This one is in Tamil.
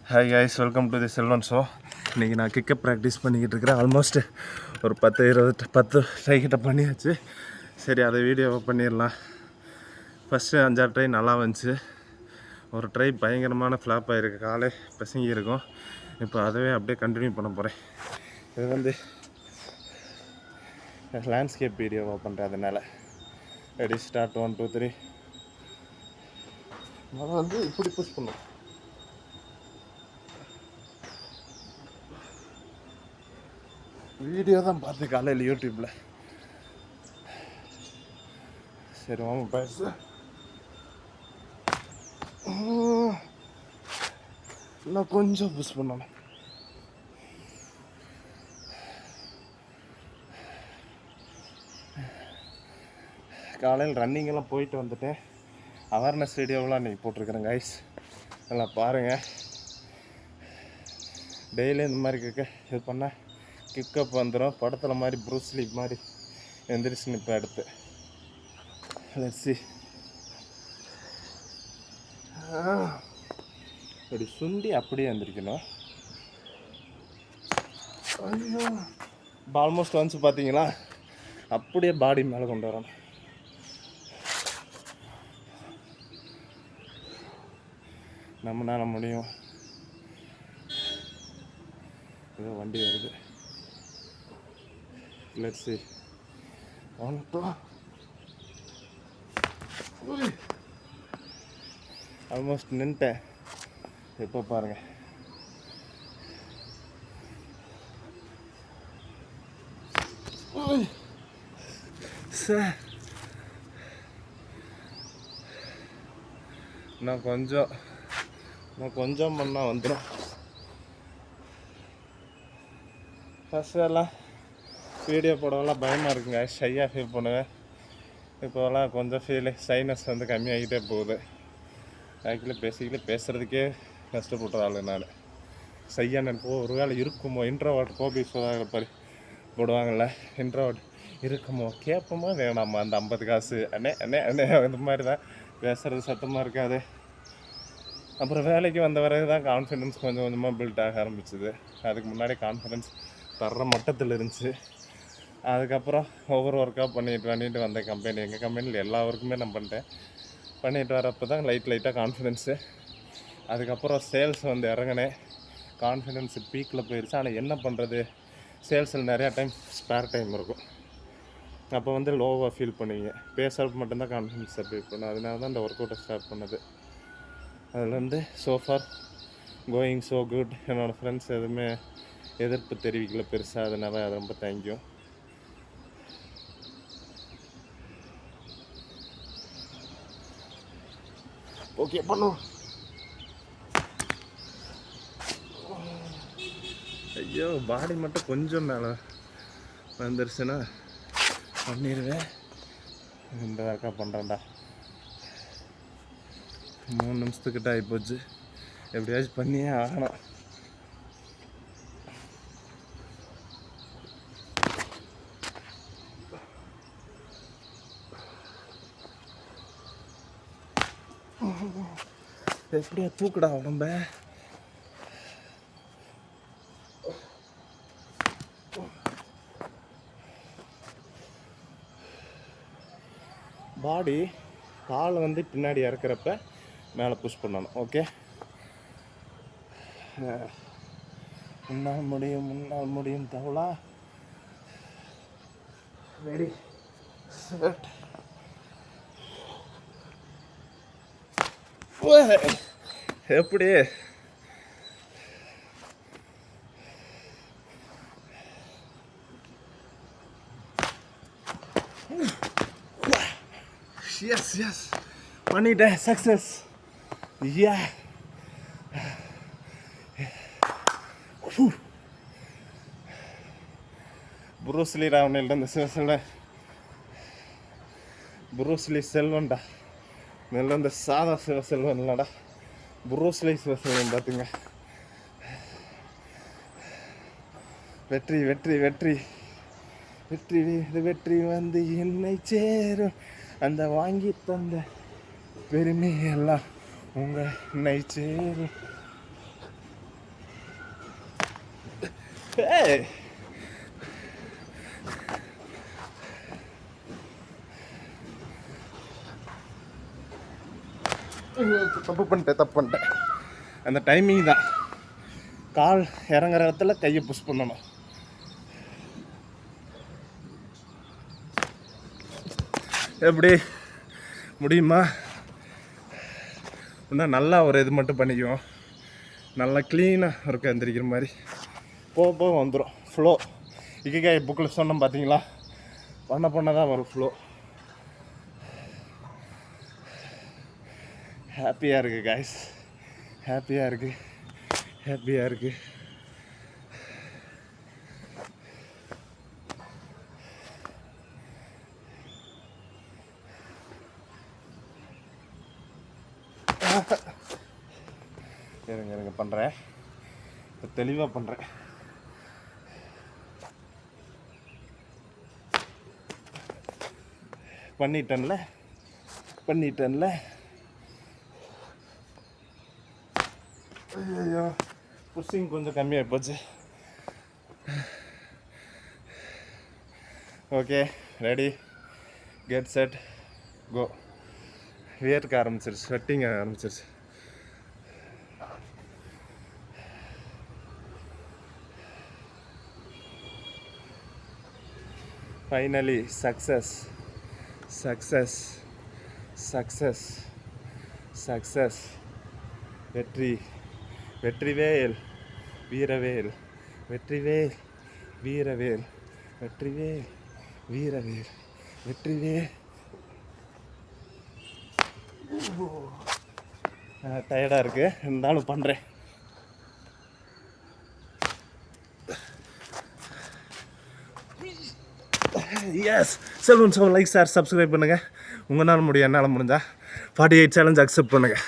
Hi guys, welcome to the Selvan show. இன்றைக்கி நான் கிக்கப் ப்ராக்டிஸ் பண்ணிக்கிட்டு இருக்கிறேன். ஆல்மோஸ்ட் ஒரு 10 ட்ரை கிட்ட பண்ணியாச்சு. சரி, அதை வீடியோவை பண்ணிடலாம். ஃபஸ்ட்டு 5-6 ட்ரை நல்லா வந்துச்சு. ஒரு ட்ரை பயங்கரமான ஃப்ளாப் ஆகிருக்கு, காலே பசங்கி இருக்கும். இப்போ அதவே அப்படியே கண்டினியூ பண்ண போகிறேன். இது வந்து லேண்ட்ஸ்கேப் வீடியோவாக பண்ணுறேன். அதனால் ரெடி, ஸ்டார்ட். 1 2 3. நான் வந்து இப்படி புஷ் பண்ணும். வீடியோ தான் பார்த்து காலையில் யூடியூப்பில். சரி, வாங்க பேச. இன்னும் கொஞ்சம் புஷ் பண்ணணும். காலையில் ரன்னிங்கெல்லாம் போயிட்டு வந்துட்டேன். அவேர்னஸ் வீடியோவெலாம் இன்றைக்கி போட்டிருக்கிறேன் கைஸ், நல்லா பாருங்கள். டெய்லி இந்த மாதிரி இது பண்ணால் கிக்கப் வந்துடும். படத்தில் மாதிரி ப்ரூஸ்லி மாதிரி எந்திரிச்சு நிற்பேன் அடுத்து. லெட்ஸி. அப்படி சுண்டி அப்படியே எந்திரிக்கணும். ஐயோ, ஆல்மோஸ்ட் வந்து பார்த்தீங்களா, அப்படியே பாடி மேலே கொண்டு வரணும். நம்மளால முடியும். ஏதோ வண்டி வருது. Let's see. 1 2. ஆல்மோஸ்ட் நின்ட்டேன். எப்போ பாருங்க. சார், நான் கொஞ்சம் பண்ணால் வந்துடும். ஃபஸ்ட்டெல்லாம் வீடியோ போடவெல்லாம் பயமாக இருக்குங்க, ஷையாக ஃபீல் பண்ணுவேன். இப்போலாம் கொஞ்சம் ஷைனஸ் வந்து கம்மியாகிட்டே போகுது. ஆக்சுவலி பேசுகிறதுக்கே கஷ்டப்படுற ஆள் நான். ஷையாக நினைப்போ ஒரு வேளை இருக்குமோ, இன்ட்ரோவர்ட் கோபி போடுவாங்கள்ல, இன்ட்ரோவர்ட் இருக்குமோ, கேட்போமா வேணாமா அந்த 50 காசு அண்ணே அண்ணே அண்ணே இந்த மாதிரி தான் பேசுகிறது, சத்தமாக இருக்காது. அப்புறம் வேலைக்கு வந்த பிறகு தான் கான்ஃபிடென்ஸ் கொஞ்சம் கொஞ்சமாக பில்ட் ஆக ஆரம்பிச்சுது. அதுக்கு முன்னாடி கான்ஃபிடென்ஸ் தர்ற மட்டத்தில் இருந்துச்சு. அதுக்கப்புறம் ஒவ்வொரு ஒர்க்காக பண்ணிட்டு வந்த கம்பெனி, எங்கள் கம்பெனியில் எல்லா ஒர்க்குமே நான் பண்ணிட்டு வரப்போ தான் லைட்டாக கான்ஃபிடென்ஸு. அதுக்கப்புறம் சேல்ஸ் வந்து இறங்கினேன். கான்ஃபிடென்ஸு பீக்கில் போயிடுச்சு. ஆனால் என்ன பண்ணுறது, சேல்ஸில் நிறையா டைம் ஸ்பேர் டைம் இருக்கும். அப்போ வந்து லோவாக ஃபீல் பண்ணுவீங்க. பேசுறது மட்டும்தான் கான்ஃபிடென்ஸை ஃபீல் பண்ணும். அதனால தான் இந்த ஒர்க் அவுட்டை ஸ்டார்ட் பண்ணது. அதில் வந்து சோஃபார் கோயிங் ஸோ குட். என்னோடய ஃப்ரெண்ட்ஸ் எதுவுமே எதிர்ப்பு தெரிவிக்கல பெருசாக. அதனால அது ரொம்ப தேங்க்யூ. ஓகே பண்ணுவோம். ஐயோ, பாடி மட்டும் கொஞ்சம் மேலே வந்துருச்சுன்னா பண்ணிடுவேன். இந்த ஒர்க்காக பண்ணுறேன்டா. 3 நிமிஷத்துக்கிட்ட ஆகிப்போச்சு. எப்படியாச்சும் பண்ணியே ஆகணும். எப்படியா தூக்குடா உடம்ப. பாடி காலை வந்து பின்னாடி இறக்குறப்ப மேலே புஷ் பண்ணணும். ஓகே, முன்னால் முடியும் தவளா. Ready, set. எப்படி எஸ் பண்ணிட்டேன். சக்ஸஸ். யா, ப்ரூஸ்லி ராவனில் இந்த ப்ரூஸ்லி செல்வன்டா. இதில் இந்த சாதா சிவசெல்வன் இல்லைடா, ப்ரூஸ்லி சிவசெல்வன். பார்த்துங்க, வெற்றி வெற்றி வெற்றி வெற்றி வெற்றி வந்து என்னை சேரும். அந்த வாங்கி தந்த பெருமையெல்லாம் உங்கள் சேரும். ஏய் தப்பு பண்ணிட்டேன். அந்த டைமிங் தான், கால் இறங்குற இடத்துல கையை புஷ் பண்ணணும். எப்படி முடியுமா? இன்னும் நல்லா ஒரு இது மட்டும் பண்ணிக்குவோம். நல்லா க்ளீனாக இருக்க எந்திரிக்கிற மாதிரி போக வந்துடும் ஃப்ளோ. இக்கிகாய் புக்கில் சொன்னோம் பார்த்தீங்களா, பண்ண தான் வரும் ஃப்ளோ. ஹாப்பியாக இருக்குது காய்ஸ், ஹாப்பியாக இருக்குது. இருங்க பண்ணுறேன், இப்போ தெளிவாக பண்ணுறேன். பண்ணிட்டேன்ல. ஐயோ, புஷிங் கொஞ்சம் கம்மியாக போச்சு. ஓகே, ரெடி, கெட் செட், கோ. வேர்க்க ஆரம்பிச்சிருச்சு, ஸ்வெட்டிங் ஆரம்பிச்சிருச்சு. Finally success. வெற்றிவேல் வீரவேல், வெற்றிவேல் வீரவேல். டயர்டாக இருக்குது, இருந்தாலும் பண்ணுறேன். Yes, Selvan like, share, subscribe பண்ணுங்கள். உங்களால் முடியும், என்னால் முடிஞ்சா 48 சேலஞ்ச் அக்செப்ட் பண்ணுங்கள்.